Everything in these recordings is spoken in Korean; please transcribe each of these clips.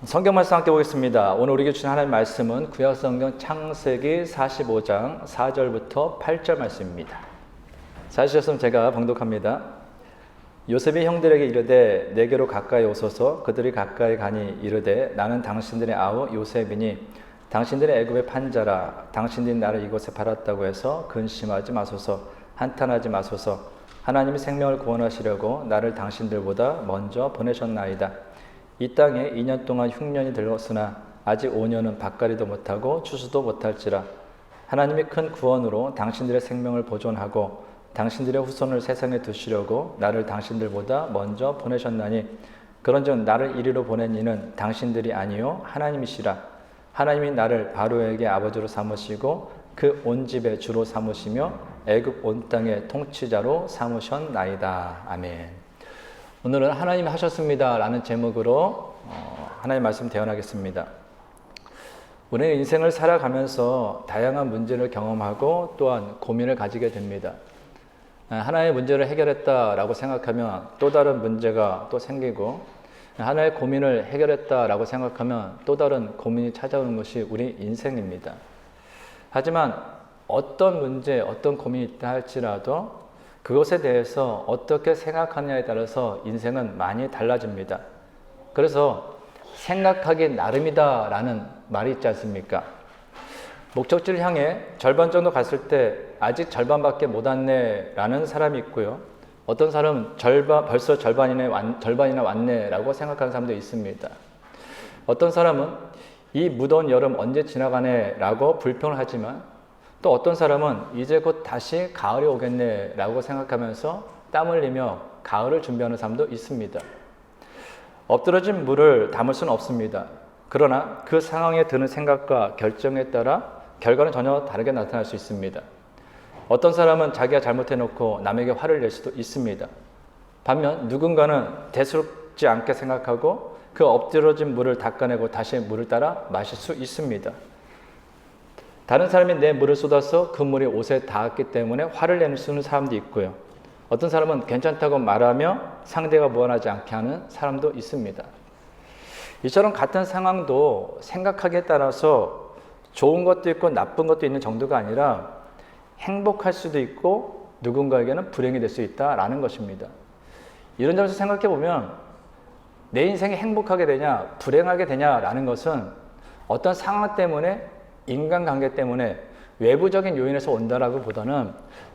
성경 말씀 함께 보겠습니다. 오늘 우리에게 주신 하나님의 말씀은 구약성경 창세기 45장 4절부터 8절 말씀입니다. 찾으셨으면 제가 봉독합니다. 요셉이 형들에게 이르되 내게로 가까이 오소서. 그들이 가까이 가니 이르되 나는 당신들의 아우 요셉이니 당신들의 애굽의 판자라. 당신들이 나를 이곳에 팔았다고 해서 근심하지 마소서. 한탄하지 마소서. 하나님이 생명을 구원하시려고 나를 당신들보다 먼저 보내셨나이다. 이 땅에 2년 동안 흉년이 들었으나 아직 5년은 밭가리도 못하고 추수도 못할지라. 하나님이 큰 구원으로 당신들의 생명을 보존하고 당신들의 후손을 세상에 두시려고 나를 당신들보다 먼저 보내셨나니 그런즉 나를 이리로 보낸 이는 당신들이 아니요 하나님이시라. 하나님이 나를 바로에게 아버지로 삼으시고 그 온 집의 주로 삼으시며 애굽 온 땅의 통치자로 삼으셨나이다. 아멘. 오늘은 하나님이 하셨습니다 라는 제목으로 하나님 말씀 대언하겠습니다. 우리는 인생을 살아가면서 다양한 문제를 경험하고 또한 고민을 가지게 됩니다. 하나의 문제를 해결했다라고 생각하면 또 다른 문제가 또 생기고, 하나의 고민을 해결했다라고 생각하면 또 다른 고민이 찾아오는 것이 우리 인생입니다. 하지만 어떤 문제, 어떤 고민이 있다 할지라도 그것에 대해서 어떻게 생각하느냐에 따라서 인생은 많이 달라집니다. 그래서 생각하기 나름이다 라는 말이 있지 않습니까? 목적지를 향해 절반 정도 갔을 때 아직 절반밖에 못 왔네 라는 사람이 있고요. 어떤 사람은 벌써 절반이나 왔네 라고 생각하는 사람도 있습니다. 어떤 사람은 이 무더운 여름 언제 지나가네 라고 불평을 하지만 또 어떤 사람은 이제 곧 다시 가을이 오겠네 라고 생각하면서 땀 흘리며 가을을 준비하는 사람도 있습니다. 엎드러진 물을 담을 수는 없습니다. 그러나 그 상황에 드는 생각과 결정에 따라 결과는 전혀 다르게 나타날 수 있습니다. 어떤 사람은 자기가 잘못해놓고 남에게 화를 낼 수도 있습니다. 반면 누군가는 대수롭지 않게 생각하고 그 엎드러진 물을 닦아내고 다시 물을 따라 마실 수 있습니다. 다른 사람이 내 물을 쏟아서 그 물이 옷에 닿았기 때문에 화를 내는 사람도 있고요. 어떤 사람은 괜찮다고 말하며 상대가 무안하지 않게 하는 사람도 있습니다. 이처럼 같은 상황도 생각하기에 따라서 좋은 것도 있고 나쁜 것도 있는 정도가 아니라 행복할 수도 있고 누군가에게는 불행이 될 수 있다라는 것입니다. 이런 점에서 생각해 보면 내 인생이 행복하게 되냐 불행하게 되냐라는 것은 어떤 상황 때문에, 인간관계 때문에, 외부적인 요인에서 온다라고 보다는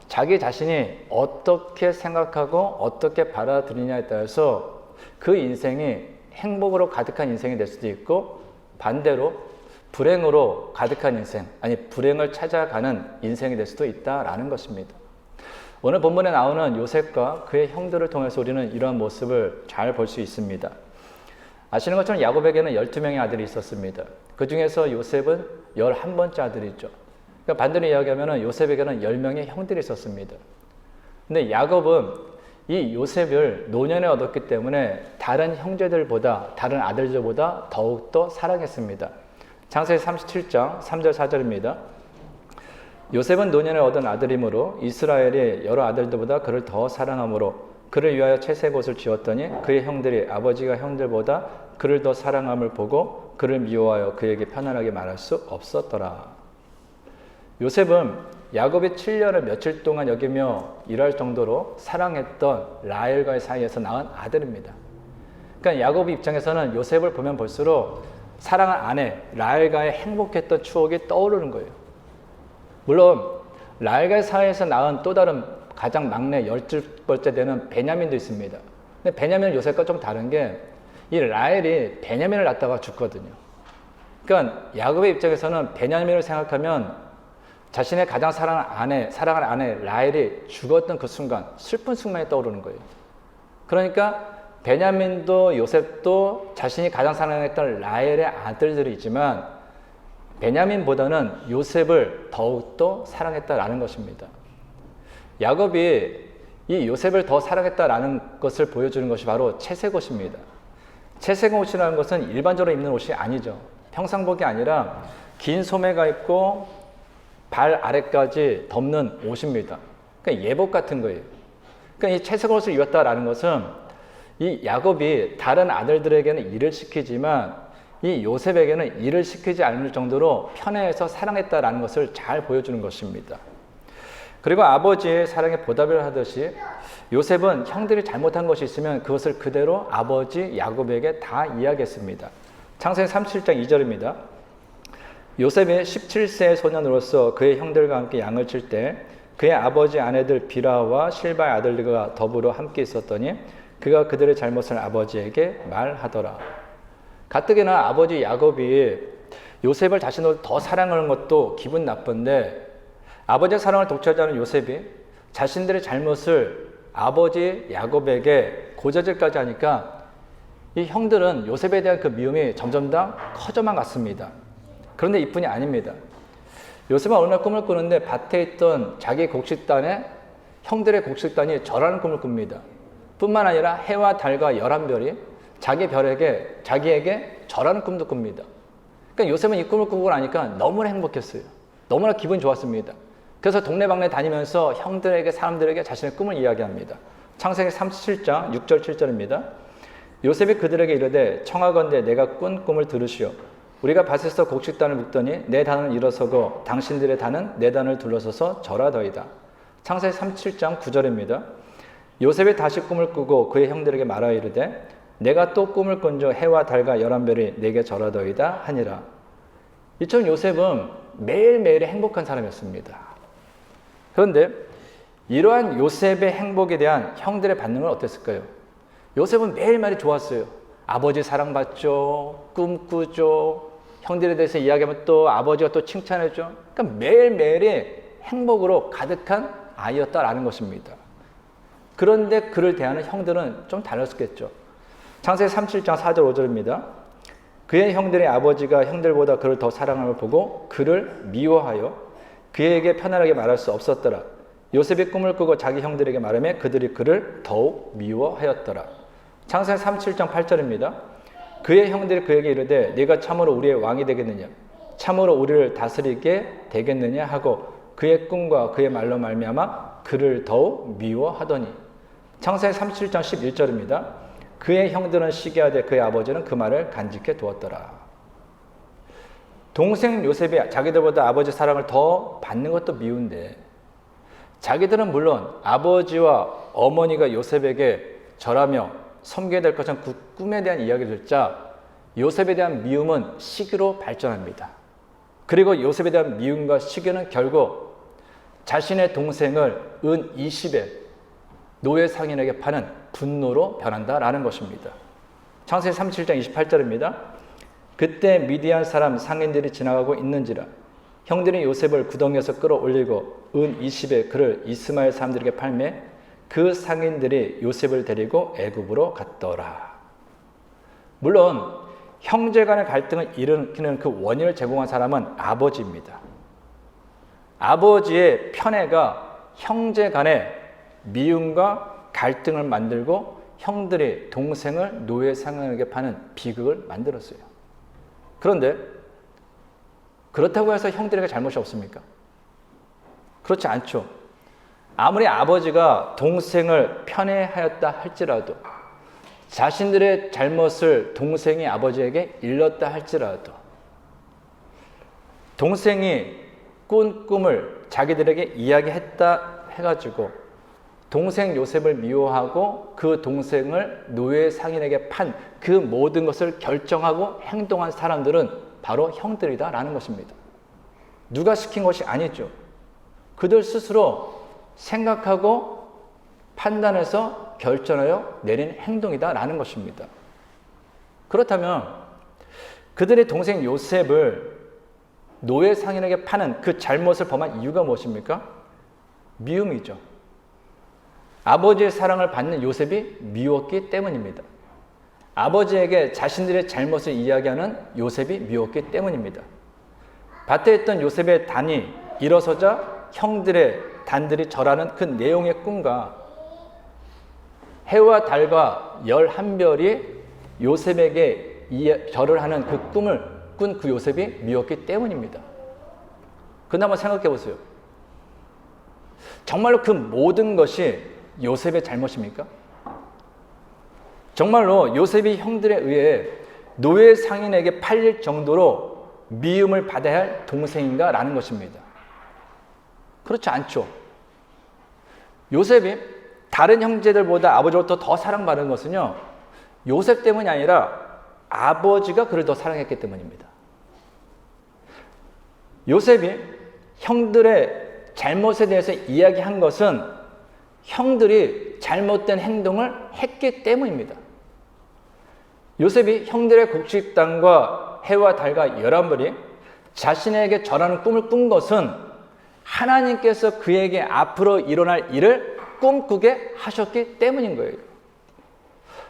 자기 자신이 어떻게 생각하고 어떻게 받아들이냐에 따라서 그 인생이 행복으로 가득한 인생이 될 수도 있고 반대로 불행으로 가득한 인생, 아니 불행을 찾아가는 인생이 될 수도 있다라는 것입니다. 오늘 본문에 나오는 요셉과 그의 형들을 통해서 우리는 이러한 모습을 잘 볼 수 있습니다. 아시는 것처럼 야곱에게는 12명의 아들이 있었습니다. 그 중에서 요셉은 11번째 아들이죠. 그러니까 반대로 이야기하면 요셉에게는 10명의 형들이 있었습니다. 근데 야곱은 이 요셉을 노년에 얻었기 때문에 다른 형제들보다, 다른 아들들보다 더욱더 사랑했습니다. 창세기 37장 3절 4절입니다. 요셉은 노년에 얻은 아들이므로 이스라엘이 여러 아들들보다 그를 더 사랑하므로 그를 위하여 채색 옷을 지었더니 그의 형들이 아버지가 형들보다 그를 더 사랑함을 보고 그를 미워하여 그에게 편안하게 말할 수 없었더라. 요셉은 야곱이 7년을 며칠 동안 여기며 일할 정도로 사랑했던 라헬과의 사이에서 낳은 아들입니다. 그러니까 야곱 입장에서는 요셉을 보면 볼수록 사랑한 아내 라헬과의 행복했던 추억이 떠오르는 거예요. 물론 라헬과의 사이에서 낳은 또 다른 가장 막내 12번째 되는 베냐민도 있습니다. 근데 베냐민은 요셉과 좀 다른 게 이 라헬이 베냐민을 낳다가 죽거든요. 그러니까 야곱의 입장에서는 베냐민을 생각하면 자신의 가장 사랑하는 아내 라헬이 죽었던 그 순간, 슬픈 순간이 떠오르는 거예요. 그러니까 베냐민도 요셉도 자신이 가장 사랑했던 라헬의 아들들이지만 베냐민보다는 요셉을 더욱더 사랑했다라는 것입니다. 야곱이 이 요셉을 더 사랑했다라는 것을 보여주는 것이 바로 채색옷입니다. 채색옷이라는 것은 일반적으로 입는 옷이 아니죠. 평상복이 아니라 긴 소매가 있고 발 아래까지 덮는 옷입니다. 그러니까 예복 같은 거예요. 그러니까 이 채색옷을 입었다라는 것은 이 야곱이 다른 아들들에게는 일을 시키지만 이 요셉에게는 일을 시키지 않을 정도로 편애해서 사랑했다라는 것을 잘 보여주는 것입니다. 그리고 아버지의 사랑에 보답을 하듯이 요셉은 형들이 잘못한 것이 있으면 그것을 그대로 아버지 야곱에게 다 이야기했습니다. 창세기 37장 2절입니다. 요셉이 17세의 소년으로서 그의 형들과 함께 양을 칠 때 그의 아버지 아내들 비라와 실바의 아들들과 더불어 함께 있었더니 그가 그들의 잘못을 아버지에게 말하더라. 가뜩이나 아버지 야곱이 요셉을 자신으로 더 사랑하는 것도 기분 나쁜데 아버지의 사랑을 독차지하는 요셉이 자신들의 잘못을 아버지 야곱에게 고자질까지 하니까 이 형들은 요셉에 대한 그 미움이 점점 더 커져만 갔습니다. 그런데 이뿐이 아닙니다. 요셉은 어느 날 꿈을 꾸는데 밭에 있던 자기 곡식단에 형들의 곡식단이 절하는 꿈을 꿉니다. 뿐만 아니라 해와 달과 11별이 자기에게 절하는 꿈도 꿉니다. 그러니까 요셉은 이 꿈을 꾸고 나니까 너무나 행복했어요. 너무나 기분이 좋았습니다. 그래서 동네방네 다니면서 형들에게, 사람들에게 자신의 꿈을 이야기합니다. 창세기 37장 6절 7절입니다. 요셉이 그들에게 이르되 청하건대 내가 꾼 꿈을 들으시오. 우리가 밭에서 곡식단을 묶더니 내 단은 일어서고 당신들의 단은 내 단을 둘러서서 절하더이다. 창세기 37장 9절입니다. 요셉이 다시 꿈을 꾸고 그의 형들에게 말하여 이르되 내가 또 꿈을 꾼 즉 해와 달과 11별이 내게 절하더이다 하니라. 이처럼 요셉은 매일매일 행복한 사람이었습니다. 그런데 이러한 요셉의 행복에 대한 형들의 반응은 어땠을까요? 요셉은 매일매일 좋았어요. 아버지 사랑받죠. 꿈꾸죠. 형들에 대해서 이야기하면 또 아버지가 또 칭찬해줘. 그러니까 매일매일이 행복으로 가득한 아이였다라는 것입니다. 그런데 그를 대하는 형들은 좀 달랐겠죠. 창세기 37장 4절 5절입니다. 그의 형들의 아버지가 형들보다 그를 더 사랑함을 보고 그를 미워하여 그에게 편안하게 말할 수 없었더라. 요셉이 꿈을 꾸고 자기 형들에게 말하며 그들이 그를 더욱 미워하였더라. 창세기 37장 8절입니다. 그의 형들이 그에게 이르되 네가 참으로 우리의 왕이 되겠느냐 참으로 우리를 다스리게 되겠느냐 하고 그의 꿈과 그의 말로 말미암아 그를 더욱 미워하더니. 창세기 37장 11절입니다. 그의 형들은 시기하되 그의 아버지는 그 말을 간직해 두었더라. 동생 요셉이 자기들보다 아버지 사랑을 더 받는 것도 미운데 자기들은 물론 아버지와 어머니가 요셉에게 절하며 섬겨야 될 것은 그 꿈에 대한 이야기를 듣자 요셉에 대한 미움은 시기로 발전합니다. 그리고 요셉에 대한 미움과 시기는 결국 자신의 동생을 은 20에 노예 상인에게 파는 분노로 변한다라는 것입니다. 창세기 37장 28절입니다. 그때 미디안 사람 상인들이 지나가고 있는지라 형들이 요셉을 구덩이에서 끌어올리고 은 20에 그를 이스마엘 사람들에게 팔매 그 상인들이 요셉을 데리고 애굽으로 갔더라. 물론 형제 간의 갈등을 일으키는 그 원인을 제공한 사람은 아버지입니다. 아버지의 편애가 형제 간의 미움과 갈등을 만들고 형들이 동생을 노예 상인에게 파는 비극을 만들었어요. 그런데 그렇다고 해서 형들에게 잘못이 없습니까? 그렇지 않죠. 아무리 아버지가 동생을 편애하였다 할지라도 자신들의 잘못을 동생이 아버지에게 일렀다 할지라도 동생이 꾼 꿈을 자기들에게 이야기했다 해가지고 동생 요셉을 미워하고 그 동생을 노예 상인에게 판 그 모든 것을 결정하고 행동한 사람들은 바로 형들이다라는 것입니다. 누가 시킨 것이 아니죠. 그들 스스로 생각하고 판단해서 결정하여 내린 행동이다라는 것입니다. 그렇다면 그들의 동생 요셉을 노예 상인에게 파는 그 잘못을 범한 이유가 무엇입니까? 미움이죠. 아버지의 사랑을 받는 요셉이 미웠기 때문입니다. 아버지에게 자신들의 잘못을 이야기하는 요셉이 미웠기 때문입니다. 밭에 있던 요셉의 단이 일어서자 형들의 단들이 절하는 그 내용의 꿈과 해와 달과 11별이 요셉에게 절을 하는 그 꿈을 꾼 그 요셉이 미웠기 때문입니다. 그런데 한번 생각해 보세요. 정말로 그 모든 것이 요셉의 잘못입니까? 정말로 요셉이 형들에 의해 노예 상인에게 팔릴 정도로 미움을 받아야 할 동생인가? 라는 것입니다. 그렇지 않죠. 요셉이 다른 형제들보다 아버지로부터 더 사랑받은 것은요, 요셉 때문이 아니라 아버지가 그를 더 사랑했기 때문입니다. 요셉이 형들의 잘못에 대해서 이야기한 것은 형들이 잘못된 행동을 했기 때문입니다. 요셉이 형들의 곡식당과 해와 달과 11벌이 자신에게 절하는 꿈을 꾼 것은 하나님께서 그에게 앞으로 일어날 일을 꿈꾸게 하셨기 때문인 거예요.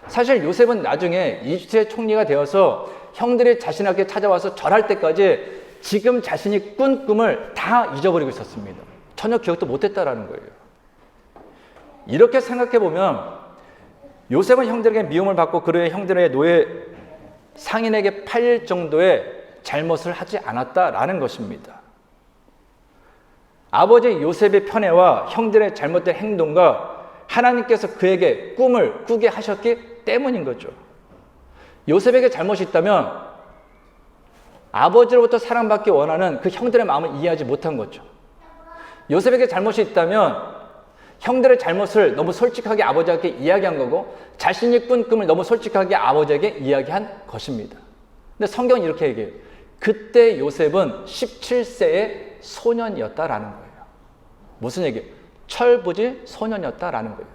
사실 요셉은 나중에 이집트의 총리가 되어서 형들이 자신에게 찾아와서 절할 때까지 지금 자신이 꾼 꿈을 다 잊어버리고 있었습니다. 전혀 기억도 못했다라는 거예요. 이렇게 생각해보면 요셉은 형들에게 미움을 받고 그의 형들의 노예 상인에게 팔릴 정도의 잘못을 하지 않았다라는 것입니다. 아버지 요셉의 편애와 형들의 잘못된 행동과 하나님께서 그에게 꿈을 꾸게 하셨기 때문인 거죠. 요셉에게 잘못이 있다면 아버지로부터 사랑받기 원하는 그 형들의 마음을 이해하지 못한 거죠. 요셉에게 잘못이 있다면 형들의 잘못을 너무 솔직하게 아버지에게 이야기한 거고 자신이 꾼 꿈을 너무 솔직하게 아버지에게 이야기한 것입니다. 근데 성경은 이렇게 얘기해요. 그때 요셉은 17세의 소년이었다라는 거예요. 무슨 얘기예요? 철부지 소년이었다라는 거예요.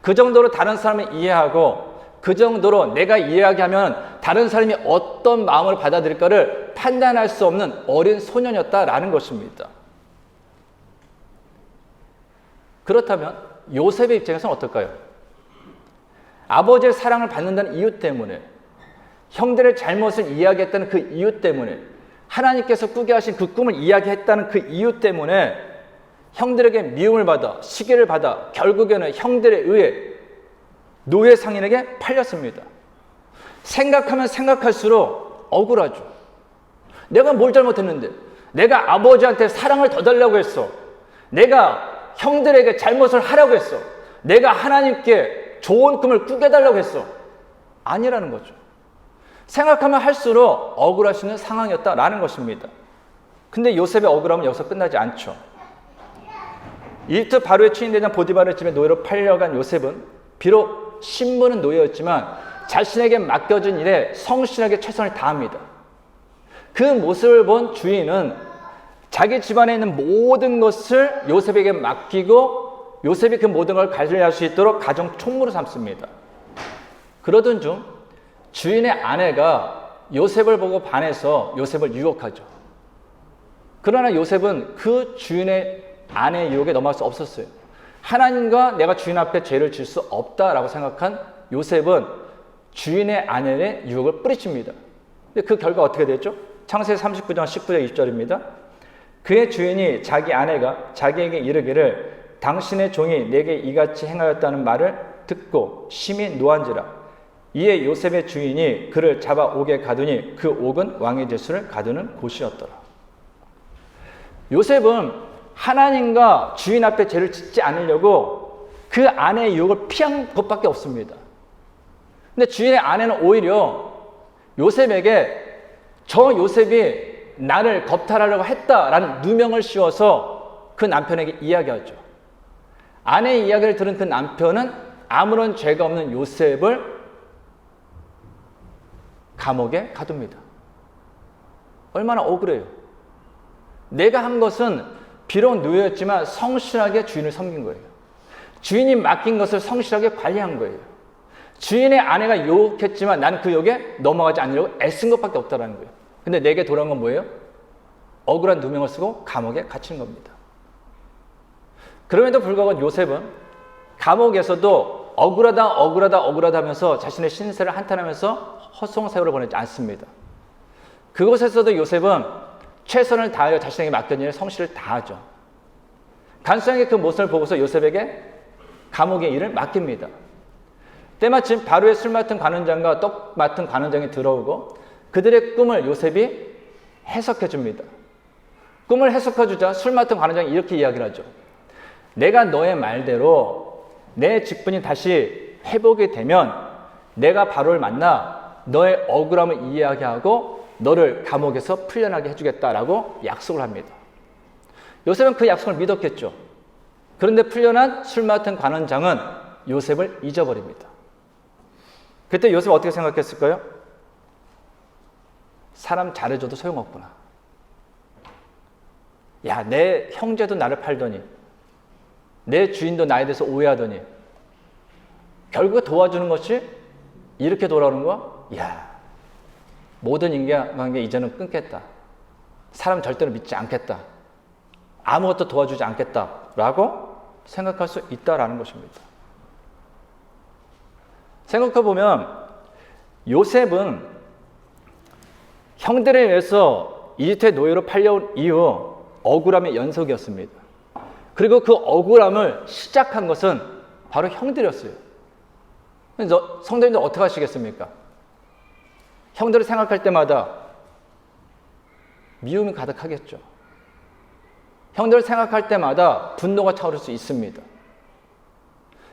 그 정도로 다른 사람을 이해하고 그 정도로 내가 이야기하면 다른 사람이 어떤 마음을 받아들일까를 판단할 수 없는 어린 소년이었다라는 것입니다. 그렇다면 요셉의 입장에서는 어떨까요? 아버지의 사랑을 받는다는 이유 때문에, 형들의 잘못을 이야기했다는 그 이유 때문에, 하나님께서 꾸게 하신 그 꿈을 이야기했다는 그 이유 때문에 형들에게 미움을 받아, 시기를 받아 결국에는 형들에 의해 노예 상인에게 팔렸습니다. 생각하면 생각할수록 억울하죠. 내가 뭘 잘못했는데, 내가 아버지한테 사랑을 더 달라고 했어, 내가 형들에게 잘못을 하라고 했어, 내가 하나님께 좋은 꿈을 꾸게 달라고 했어. 아니라는 거죠. 생각하면 할수록 억울할 수 있는 상황이었다라는 것입니다. 근데 요셉의 억울함은 여기서 끝나지 않죠. 이집트 바로의 추인대장 보디발의 집에 노예로 팔려간 요셉은 비록 신분은 노예였지만 자신에게 맡겨진 일에 성실하게 최선을 다합니다. 그 모습을 본 주인은 자기 집안에 있는 모든 것을 요셉에게 맡기고 요셉이 그 모든 걸 관리할 수 있도록 가정 총무로 삼습니다. 그러던 중 주인의 아내가 요셉을 보고 반해서 요셉을 유혹하죠. 그러나 요셉은 그 주인의 아내의 유혹에 넘어갈 수 없었어요. 하나님과 내가 주인 앞에 죄를 질 수 없다라고 생각한 요셉은 주인의 아내의 유혹을 뿌리칩니다. 근데 그 결과 어떻게 됐죠? 창세기 39장 19절 20절입니다. 그의 주인이 자기 아내가 자기에게 이르기를 당신의 종이 내게 이같이 행하였다는 말을 듣고 심히 노한지라. 이에 요셉의 주인이 그를 잡아 옥에 가두니 그 옥은 왕의 제수를 가두는 곳이었더라. 요셉은 하나님과 주인 앞에 죄를 짓지 않으려고 그 아내의 유혹을 피한 것밖에 없습니다. 근데 주인의 아내는 오히려 요셉에게 저 요셉이 나를 겁탈하려고 했다라는 누명을 씌워서 그 남편에게 이야기하죠. 아내의 이야기를 들은 그 남편은 아무런 죄가 없는 요셉을 감옥에 가둡니다. 얼마나 억울해요. 내가 한 것은 비록 노예였지만 성실하게 주인을 섬긴 거예요. 주인이 맡긴 것을 성실하게 관리한 거예요. 주인의 아내가 유혹했지만 나는 그 유혹에 넘어가지 않으려고 애쓴 것밖에 없다는 거예요. 근데 내게 돌아온 건 뭐예요? 억울한 누명을 쓰고 감옥에 갇힌 겁니다. 그럼에도 불구하고 요셉은 감옥에서도 억울하다 하면서 자신의 신세를 한탄하면서 헛송세월을 보내지 않습니다. 그곳에서도 요셉은 최선을 다하여 자신에게 맡긴 일에 성실을 다하죠. 간수장의 그 모습을 보고서 요셉에게 감옥의 일을 맡깁니다. 때마침 바로의 술 맡은 관원장과 떡 맡은 관원장이 들어오고 그들의 꿈을 요셉이 해석해 줍니다. 꿈을 해석해 주자 술 맡은 관원장이 이렇게 이야기를 하죠. 내가 너의 말대로 내 직분이 다시 회복이 되면 내가 바로를 만나 너의 억울함을 이야기하고 너를 감옥에서 풀려나게 해주겠다라고 약속을 합니다. 요셉은 그 약속을 믿었겠죠. 그런데 풀려난 술 맡은 관원장은 요셉을 잊어버립니다. 그때 요셉은 어떻게 생각했을까요? 사람 잘해줘도 소용없구나. 야, 내 형제도 나를 팔더니 내 주인도 나에 대해서 오해하더니 결국 도와주는 것이 이렇게 돌아오는 거야? 야, 모든 인간관계 이제는 끊겠다. 사람 절대로 믿지 않겠다. 아무것도 도와주지 않겠다라고 생각할 수 있다라는 것입니다. 생각해보면 요셉은 형들에 의해서 이집트의 노예로 팔려온 이후 억울함의 연속이었습니다. 그리고 그 억울함을 시작한 것은 바로 형들이었어요. 성도님들 어떻게 하시겠습니까? 형들을 생각할 때마다 미움이 가득하겠죠. 형들을 생각할 때마다 분노가 차오를 수 있습니다.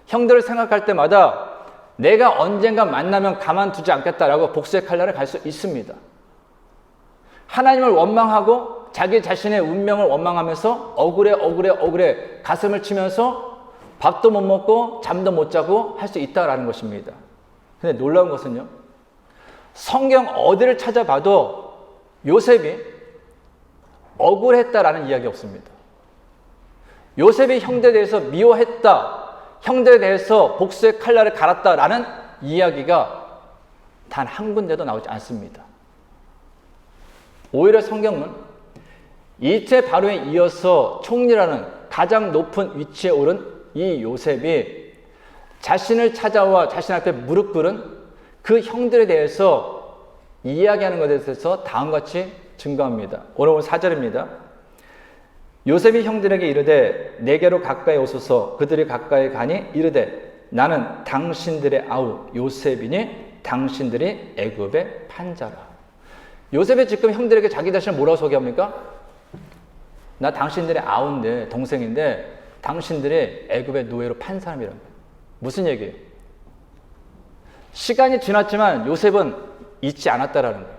형들을 생각할 때마다 내가 언젠가 만나면 가만두지 않겠다라고 복수의 칼날을 갈 수 있습니다. 하나님을 원망하고 자기 자신의 운명을 원망하면서 억울해 가슴을 치면서 밥도 못 먹고 잠도 못 자고 할 수 있다라는 것입니다. 근데 놀라운 것은요, 성경 어디를 찾아봐도 요셉이 억울했다라는 이야기 없습니다. 요셉이 형들에 대해서 미워했다, 형들에 대해서 복수의 칼날을 갈았다라는 이야기가 단 한 군데도 나오지 않습니다. 오히려 성경은 이집트의 바로에 이어서 총리라는 가장 높은 위치에 오른 이 요셉이 자신을 찾아와 자신 앞에 무릎 꿇은 그 형들에 대해서 이야기하는 것에 대해서 다음과 같이 증거합니다. 오늘 4절입니다. 요셉이 형들에게 이르되 내게로 가까이 오소서. 그들이 가까이 가니 이르되 나는 당신들의 아우 요셉이니 당신들이 애굽의 판자라. 요셉이 지금 형들에게 자기 자신을 뭐라고 소개합니까? 나 당신들의 아우인데, 동생인데 당신들이 애굽의 노예로 판 사람이라는 거예요. 무슨 얘기예요? 시간이 지났지만 요셉은 잊지 않았다라는 거예요.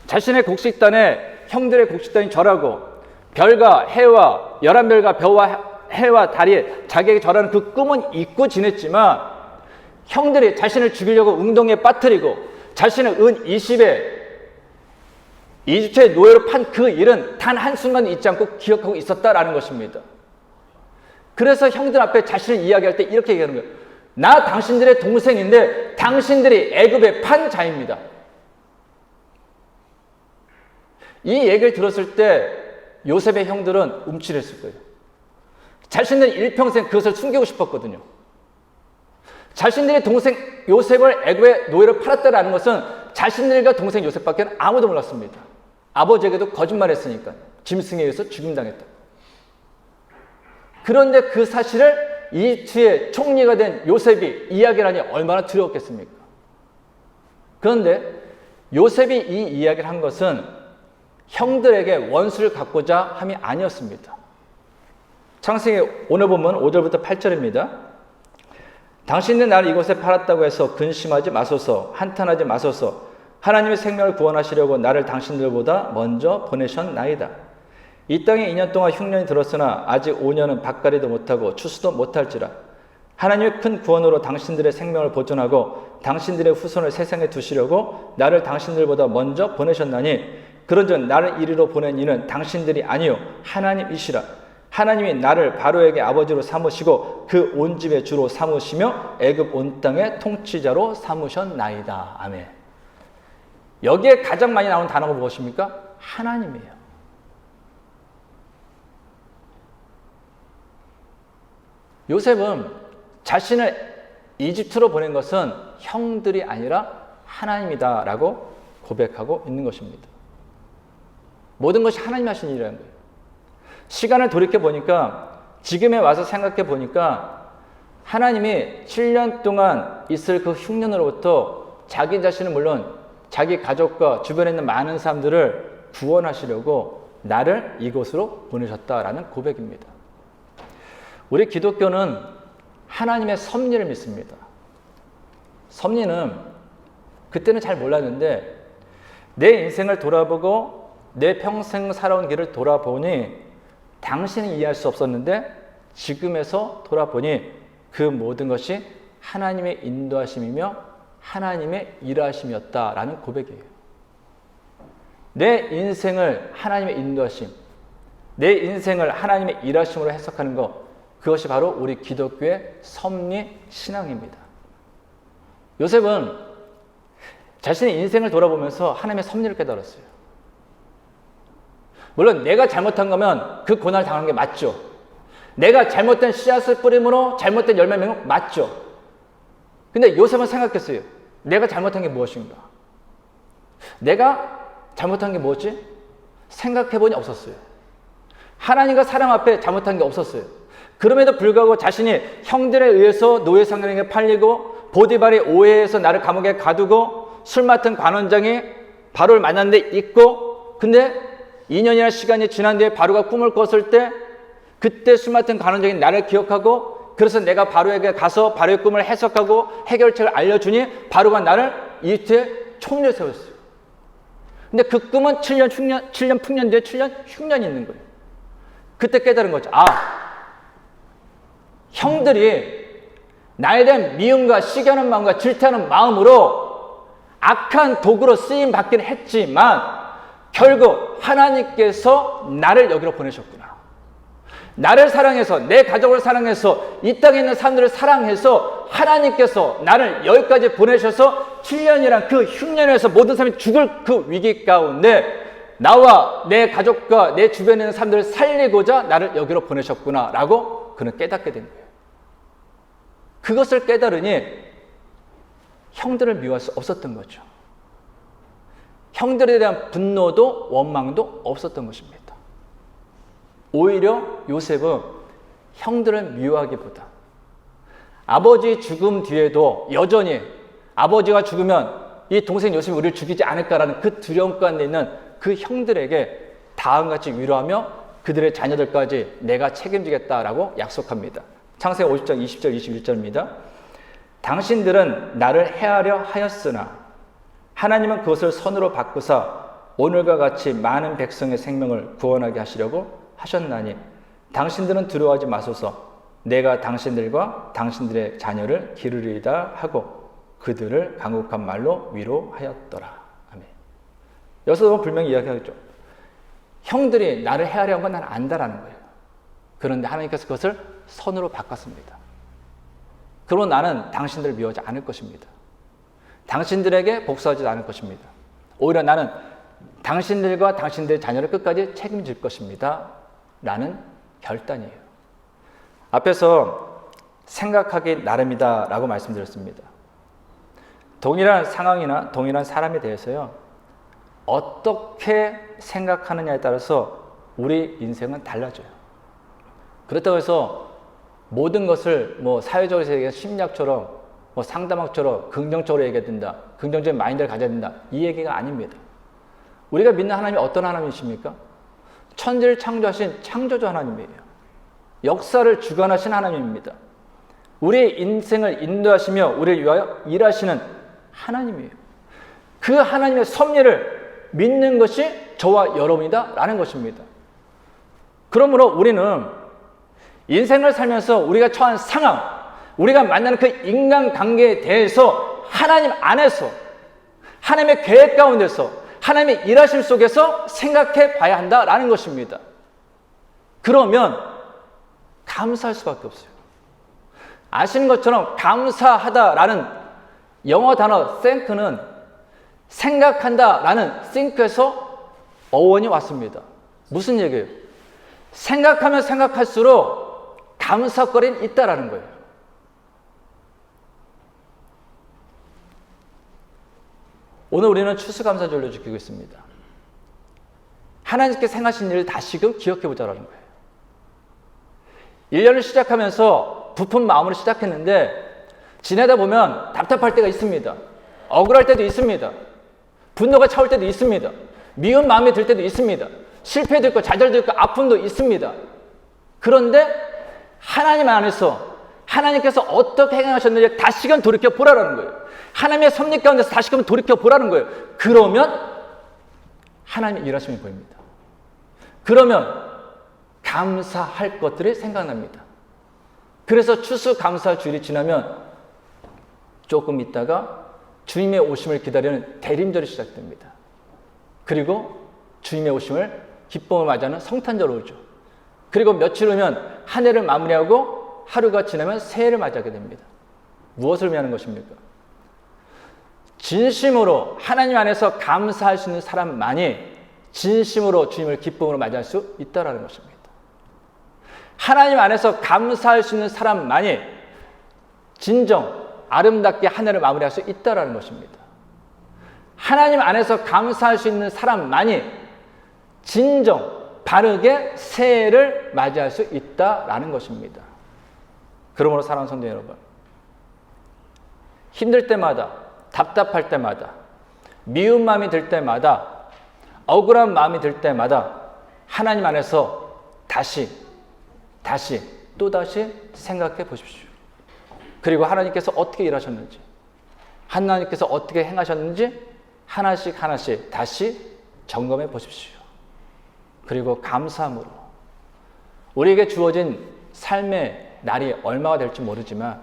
자신의 곡식단에 형들의 곡식단이 절하고 별과 해와 11별과 별과 해와 달이 자기에게 절하는 그 꿈은 잊고 지냈지만 형들이 자신을 죽이려고 웅덩이에 빠뜨리고 자신을 은 20에 이집트의 노예로 판 그 일은 단 한순간 잊지 않고 기억하고 있었다라는 것입니다. 그래서 형들 앞에 자신을 이야기할 때 이렇게 얘기하는 거예요. 나 당신들의 동생인데 당신들이 애굽의 판 자입니다. 이 얘기를 들었을 때 요셉의 형들은 움찔했을 거예요. 자신들이 일평생 그것을 숨기고 싶었거든요. 자신들의 동생 요셉을 애굽의 노예로 팔았다라는 것은 자신들과 동생 요셉밖에 아무도 몰랐습니다. 아버지에게도 거짓말했으니까 짐승에 의해서 죽임당했다. 그런데 그 사실을 이집트의 총리가 된 요셉이 이야기를 하니 얼마나 두려웠겠습니까? 그런데 요셉이 이 이야기를 한 것은 형들에게 원수를 갚고자 함이 아니었습니다. 창세기 오늘 보면 5절부터 8절입니다. 당신은 나를 이곳에 팔았다고 해서 근심하지 마소서, 한탄하지 마소서. 하나님의 생명을 구원하시려고 나를 당신들보다 먼저 보내셨나이다. 이 땅에 2년 동안 흉년이 들었으나 아직 5년은 밭갈이도 못하고 추수도 못할지라. 하나님의 큰 구원으로 당신들의 생명을 보존하고 당신들의 후손을 세상에 두시려고 나를 당신들보다 먼저 보내셨나니 그런즉 나를 이리로 보낸 이는 당신들이 아니요 하나님이시라. 하나님이 나를 바로에게 아버지로 삼으시고 그 온 집의 주로 삼으시며 애굽 온 땅의 통치자로 삼으셨나이다. 아멘. 여기에 가장 많이 나오는 단어가 무엇입니까? 하나님이에요. 요셉은 자신을 이집트로 보낸 것은 형들이 아니라 하나님이다라고 고백하고 있는 것입니다. 모든 것이 하나님이 하신 일이라는 거예요. 시간을 돌이켜보니까 지금에 와서 생각해보니까 하나님이 7년 동안 있을 그 흉년으로부터 자기 자신은 물론 자기 가족과 주변에 있는 많은 사람들을 구원하시려고 나를 이곳으로 보내셨다라는 고백입니다. 우리 기독교는 하나님의 섭리를 믿습니다. 섭리는 그때는 잘 몰랐는데 내 인생을 돌아보고 내 평생 살아온 길을 돌아보니 당신이 이해할 수 없었는데 지금에서 돌아보니 그 모든 것이 하나님의 인도하심이며 하나님의 일하심이었다라는 고백이에요. 내 인생을 하나님의 인도하심, 내 인생을 하나님의 일하심으로 해석하는 것, 그것이 바로 우리 기독교의 섭리 신앙입니다. 요셉은 자신의 인생을 돌아보면서 하나님의 섭리를 깨달았어요. 물론 내가 잘못한 거면 그 고난을 당하는 게 맞죠. 내가 잘못된 씨앗을 뿌림으로 잘못된 열매 맺는 건 맞죠. 근데 요셉은 생각했어요. 내가 잘못한 게 무엇인가? 내가 잘못한 게 뭐지? 생각해보니 없었어요. 하나님과 사람 앞에 잘못한 게 없었어요. 그럼에도 불구하고 자신이 형들에 의해서 노예 상관에게 팔리고 보디발이 오해해서 나를 감옥에 가두고 술 맡은 관원장이 바로를 만난 데 있고, 근데 2년이나 시간이 지난 뒤에 바로가 꿈을 꿨을 때 그때 술 맡은 관원장이 나를 기억하고, 그래서 내가 바로에게 가서 바로의 꿈을 해석하고 해결책을 알려주니 바로가 나를 이집트에 총리로 세웠어요. 근데 그 꿈은 7년 풍년 뒤에 7년 흉년이 있는 거예요. 그때 깨달은 거죠. 형들이 나에 대한 미움과 시기하는 마음과 질투하는 마음으로 악한 도구로 쓰임 받긴 했지만 결국 하나님께서 나를 여기로 보내셨구나. 나를 사랑해서, 내 가족을 사랑해서, 이 땅에 있는 사람들을 사랑해서 하나님께서 나를 여기까지 보내셔서 7년이란 그 흉년에서 모든 사람이 죽을 그 위기 가운데 나와 내 가족과 내 주변에 있는 사람들을 살리고자 나를 여기로 보내셨구나 라고 그는 깨닫게 된 거예요. 그것을 깨달으니 형들을 미워할 수 없었던 거죠. 형들에 대한 분노도 원망도 없었던 것입니다. 오히려 요셉은 형들을 미워하기보다 아버지 죽음 뒤에도 여전히 아버지가 죽으면 이 동생 요셉이 우리를 죽이지 않을까라는 그 두려움 가운데 있는 그 형들에게 다음같이 위로하며 그들의 자녀들까지 내가 책임지겠다라고 약속합니다. 창세기 50장 20절 21절입니다. 당신들은 나를 해하려 하였으나 하나님은 그것을 선으로 바꾸사 오늘과 같이 많은 백성의 생명을 구원하게 하시려고 하셨나니 당신들은 두려워하지 마소서. 내가 당신들과 당신들의 자녀를 기르리이다 하고 그들을 강국한 말로 위로하였더라. 아멘. 여기서 분명히 이야기하겠죠. 형들이 나를 해하려는 건 나는 안다라는 거예요. 그런데 하나님께서 그것을 선으로 바꿨습니다. 그러면 나는 당신들을 미워하지 않을 것입니다. 당신들에게 복수하지 않을 것입니다. 오히려 나는 당신들과 당신들의 자녀를 끝까지 책임질 것입니다. 라는 결단이에요. 앞에서 생각하기 나름이다 라고 말씀드렸습니다. 동일한 상황이나 동일한 사람에 대해서요, 어떻게 생각하느냐에 따라서 우리 인생은 달라져요. 그렇다고 해서 모든 것을 사회적으로 얘기하는 심리학처럼 상담학처럼 긍정적으로 얘기해야 된다, 긍정적인 마인드를 가져야 된다, 이 얘기가 아닙니다. 우리가 믿는 하나님이 어떤 하나님이십니까? 천지를 창조하신 창조주 하나님이에요. 역사를 주관하신 하나님입니다. 우리의 인생을 인도하시며 우리를 위하여 일하시는 하나님이에요. 그 하나님의 섭리를 믿는 것이 저와 여러분이다 라는 것입니다. 그러므로 우리는 인생을 살면서 우리가 처한 상황, 우리가 만나는 그 인간관계에 대해서 하나님 안에서, 하나님의 계획 가운데서, 하나님의 일하심 속에서 생각해 봐야 한다라는 것입니다. 그러면 감사할 수밖에 없어요. 아시는 것처럼 감사하다라는 영어 단어 thank는 생각한다라는 think에서 어원이 왔습니다. 무슨 얘기예요? 생각하면 생각할수록 감사거리는 있다라는 거예요. 오늘 우리는 추수감사절로 지키고 있습니다. 하나님께 행하신 일을 다시금 기억해보자라는 거예요. 1년을 시작하면서 부푼 마음으로 시작했는데 지내다 보면 답답할 때가 있습니다. 억울할 때도 있습니다. 분노가 차올 때도 있습니다. 미운 마음이 들 때도 있습니다. 실패도 있고 좌절도 있고 아픔도 있습니다. 그런데 하나님 안에서 하나님께서 어떻게 행하셨는지 다시금 돌이켜 보라는 거예요. 하나님의 섭리 가운데서 다시금 돌이켜 보라는 거예요. 그러면 하나님의 일하심이 보입니다. 그러면 감사할 것들이 생각납니다. 그래서 추수감사 주일이 지나면 조금 있다가 주님의 오심을 기다리는 대림절이 시작됩니다. 그리고 주님의 오심을 기쁨을 맞이하는 성탄절이 오죠. 그리고 며칠 후면 한 해를 마무리하고 하루가 지나면 새해를 맞이하게 됩니다. 무엇을 의미하는 것입니까? 진심으로 하나님 안에서 감사할 수 있는 사람만이 진심으로 주님을 기쁨으로 맞이할 수 있다는 것입니다. 하나님 안에서 감사할 수 있는 사람만이 진정 아름답게 한 해를 마무리할 수 있다는 것입니다. 하나님 안에서 감사할 수 있는 사람만이 진정 바르게 새해를 맞이할 수 있다라는 것입니다. 그러므로 사랑하는 성도 여러분, 힘들 때마다, 답답할 때마다, 미운 마음이 들 때마다, 억울한 마음이 들 때마다 하나님 안에서 또다시 생각해 보십시오. 그리고 하나님께서 어떻게 일하셨는지, 하나님께서 어떻게 행하셨는지 하나씩 다시 점검해 보십시오. 그리고 감사함으로 우리에게 주어진 삶의 날이 얼마가 될지 모르지만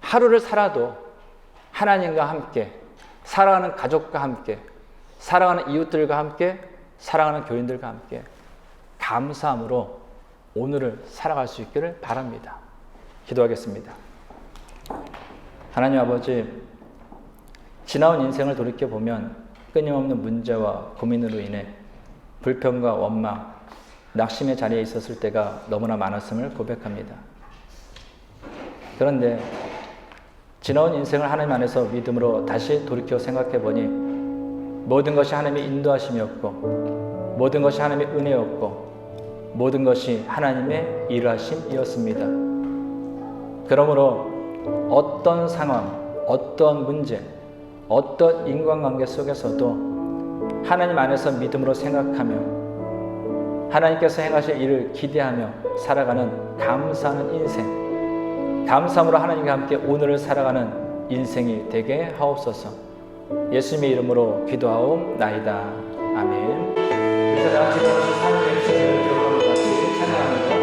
하루를 살아도 하나님과 함께, 사랑하는 가족과 함께, 사랑하는 이웃들과 함께, 사랑하는 교인들과 함께 감사함으로 오늘을 살아갈 수 있기를 바랍니다. 기도하겠습니다. 하나님 아버지, 지나온 인생을 돌이켜보면 끊임없는 문제와 고민으로 인해 불평과 원망, 낙심의 자리에 있었을 때가 너무나 많았음을 고백합니다. 그런데 지나온 인생을 하나님 안에서 믿음으로 다시 돌이켜 생각해보니 모든 것이 하나님의 인도하심이었고 모든 것이 하나님의 은혜였고 모든 것이 하나님의 일하심이었습니다. 그러므로 어떤 상황, 어떤 문제, 어떤 인간관계 속에서도 하나님 안에서 믿음으로 생각하며 하나님께서 행하실 일을 기대하며 살아가는 감사하는 인생, 감사함으로 하나님과 함께 오늘을 살아가는 인생이 되게 하옵소서. 예수님의 이름으로 기도하옵나이다. 아멘. 그래서 다 같이 하나님의 주님을 기억하고 같이 찬양합니다.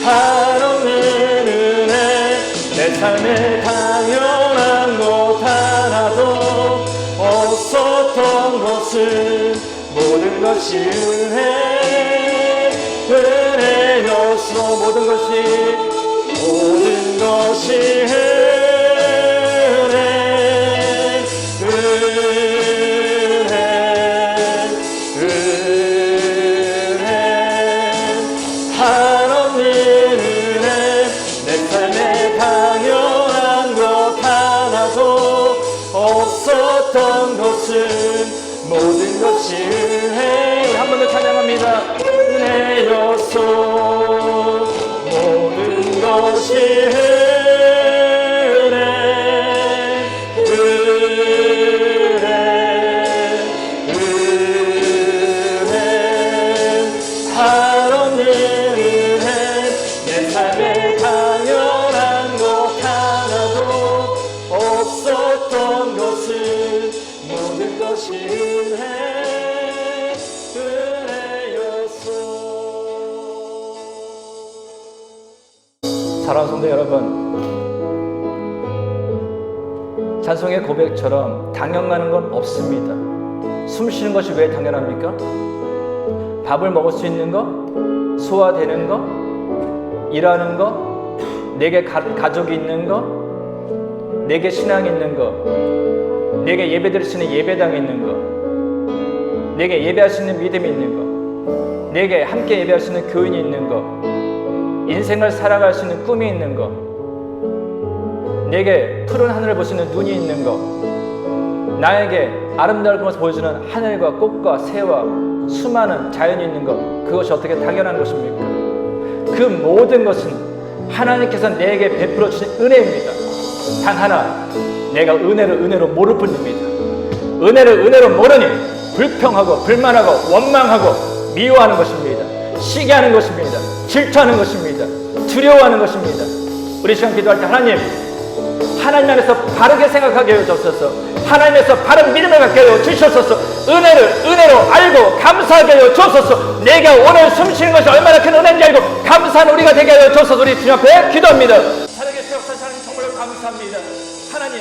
한없는 은혜 내 삶에 당연한 것 하나도 없었던 것은 모든 것이 은혜였어. 모든 것이 한없는 은혜 내 삶에 당연한 것 하나도 없었던 것은 모든 것이 은혜. 한 번 더 찬양합니다. 은혜였소. 모든 것이 은혜 한없는 은혜 내 삶에 당연한 것 하나도 없었던 것은 모든 것이 은혜였어. 사랑하는 성도 여러분, 찬송의 고백처럼 당연한 건 없습니다. 숨 쉬는 것이 왜 당연합니까? 밥을 먹을 수 있는 거, 소화되는 거, 일하는 거, 내게 가족이 있는 거, 내게 신앙이 있는 거, 내게 예배드릴 수 있는 예배당이 있는 거, 내게 예배할 수 있는 믿음이 있는 거, 내게 함께 예배할 수 있는 교인이 있는 거, 인생을 살아갈 수 있는 꿈이 있는 거, 내게 푸른 하늘을 볼 수 있는 눈이 있는 거, 나에게 아름다운 것을 보여주는 하늘과 꽃과 새와 수많은 자연이 있는 것, 그것이 어떻게 당연한 것입니까? 그 모든 것은 하나님께서 내게 베풀어 주신 은혜입니다. 단 하나, 내가 은혜로 모를 뿐입니다. 은혜로 모르니 불평하고 불만하고 원망하고 미워하는 것입니다. 시기하는 것입니다. 질투하는 것입니다. 두려워하는 것입니다. 우리 시간 기도할 때 하나님 안에서 바르게 생각하게 해 주옵소서. 하나님에서 바른 믿음을 갖게 해 주시옵소서. 은혜로 알고 감사하게 해 주옵소서. 내가 오늘 숨쉬는 것이 얼마나 큰 은혜인지 알고 감사한 우리가 되게 하여 주옵소서. 우리 주님 앞에 기도합니다. 살아계시옵소서. 하나님 정말로 감사합니다. 하나님,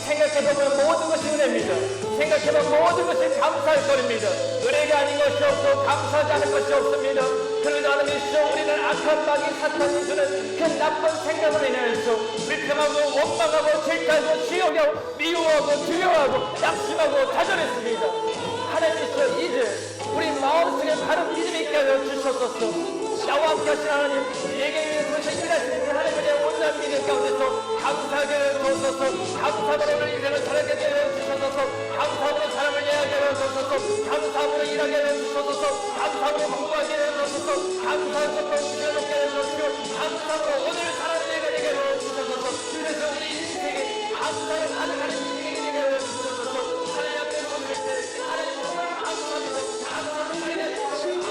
생각해보면 모든 것이 은혜입니다. 생각해보면 모든 것이 감사할 거리입니다. 은혜가 아닌 것이 없고 감사하지 않을 것이 없습니다. 그러나 하나님이시여, 우리는 악한 마귀 사탄이 주는 그 나쁜 생각으로 인하여서 불평하고 원망하고 질투하고 시험하고 미워하고 두려워하고 낙심하고 좌절했습니다. 하나님이시여, 이제 우리 마음속에 바른 믿음이 있게 하여 주셨소서. 나와 함께 하신 하나님, 내게 위해서 일하시는 하나님의 온전한 믿음 가운데서 감사하게 주옵소서. 감사함으로 오늘 인생을 살아가게 하여 주셔서, 감사함으로 사람을 예하게 하여 주셔서, 감사함으로 일하게 하여 주셔서, 감사함으로 공부하게 하여 주셔서, 감사함으로 정신을 놓게 하여 주시고, 감사함으로 오늘 사람을 예하게 하여 주셔서, 그래서 우리 인생에 감사를 가득하는 인생이 되게 하여 주셔서, 하나님 앞에 서실 때 하나님 정말 감사합니다. 감사를 가득하게 하여 주셔서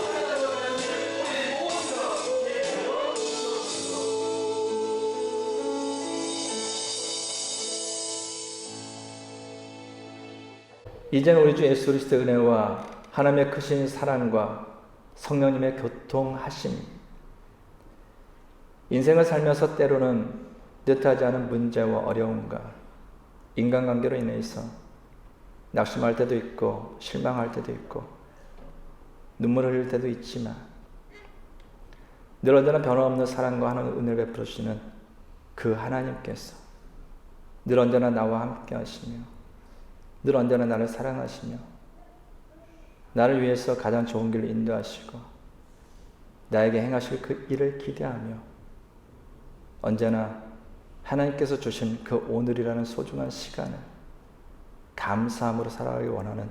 이제는 우리 주 예수 그리스도의 은혜와 하나님의 크신 사랑과 성령님의 교통하심, 인생을 살면서 때로는 뜻하지 않은 문제와 어려움과 인간관계로 인해서 낙심할 때도 있고 실망할 때도 있고 눈물을 흘릴 때도 있지만 늘 언제나 변함없는 사랑과 하나님의 은혜를 베풀어 주시는 그 하나님께서 늘 언제나 나와 함께 하시며 늘 언제나 나를 사랑하시며 나를 위해서 가장 좋은 길을 인도하시고 나에게 행하실 그 일을 기대하며 언제나 하나님께서 주신 그 오늘이라는 소중한 시간을 감사함으로 살아가기 원하는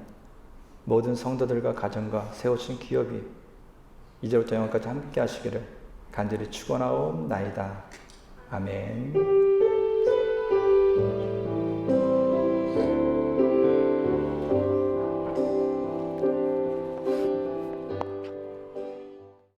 모든 성도들과 가정과 세우신 기업이 이제부터 영원까지 함께 하시기를 간절히 축원하옵나이다. 아멘.